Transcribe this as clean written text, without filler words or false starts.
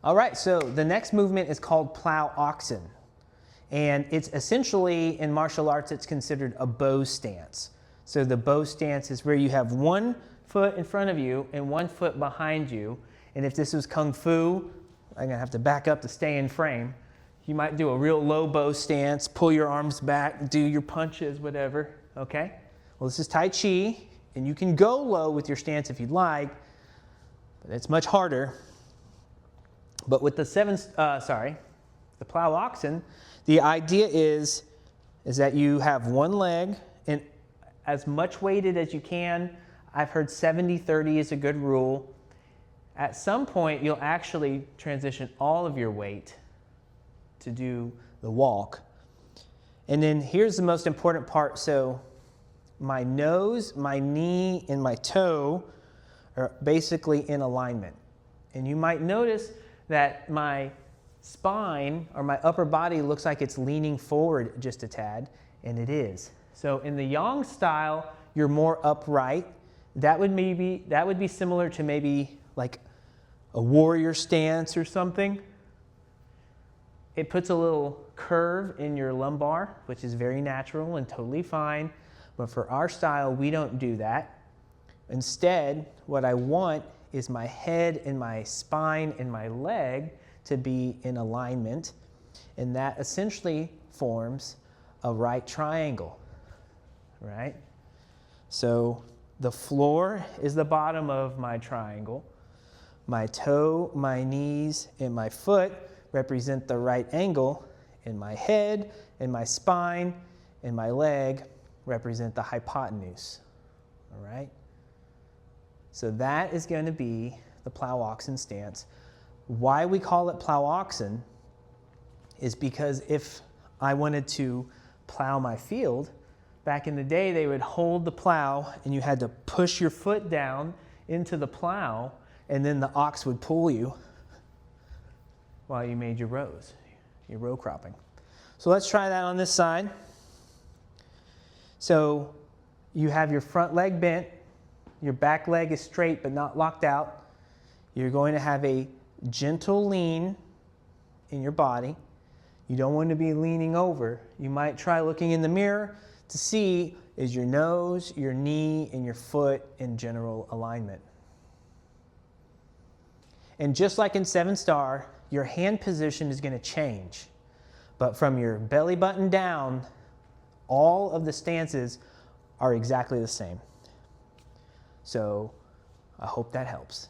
All right, so the next movement is called Plow Oxen. And it's essentially, in martial arts, it's considered a bow stance. So the bow stance is where you have one foot in front of you and one foot behind you. And if this was Kung Fu, I'm gonna have to back up to stay in frame. You might do a real low bow stance, pull your arms back, do your punches, whatever, okay? Well, this is Tai Chi, and you can go low with your stance if you'd like, but it's much harder. But with the the Plow Oxen, the idea is that you have one leg and as much weighted as you can. I've heard 70-30 is a good rule. At some point, you'll actually transition all of your weight to do the walk. And then here's the most important part. So my nose, my knee, and my toe are basically in alignment. And you might notice that my spine or my upper body looks like it's leaning forward just a tad, and it is. So in the Yang style, you're more upright. That would be similar to maybe like a warrior stance or something. It puts a little curve in your lumbar, which is very natural and totally fine. But for our style, we don't do that. Instead, what I want is my head and my spine and my leg to be in alignment. And that essentially forms a right triangle, right? So the floor is the bottom of my triangle. My toe, my knees, and my foot represent the right angle, and my head and my spine and my leg represent the hypotenuse, all right? So that is going to be the Plow Oxen stance. Why we call it Plow Oxen is because if I wanted to plow my field, back in the day they would hold the plow and you had to push your foot down into the plow and then the ox would pull you while you made your rows, your row cropping. So let's try that on this side. So you have your front leg bent, your back leg is straight but not locked out. You're going to have a gentle lean in your body. You don't want to be leaning over. You might try looking in the mirror to see, is your nose, your knee, and your foot in general alignment. And just like in 7-star, your hand position is going to change. But from your belly button down, all of the stances are exactly the same. So I hope that helps.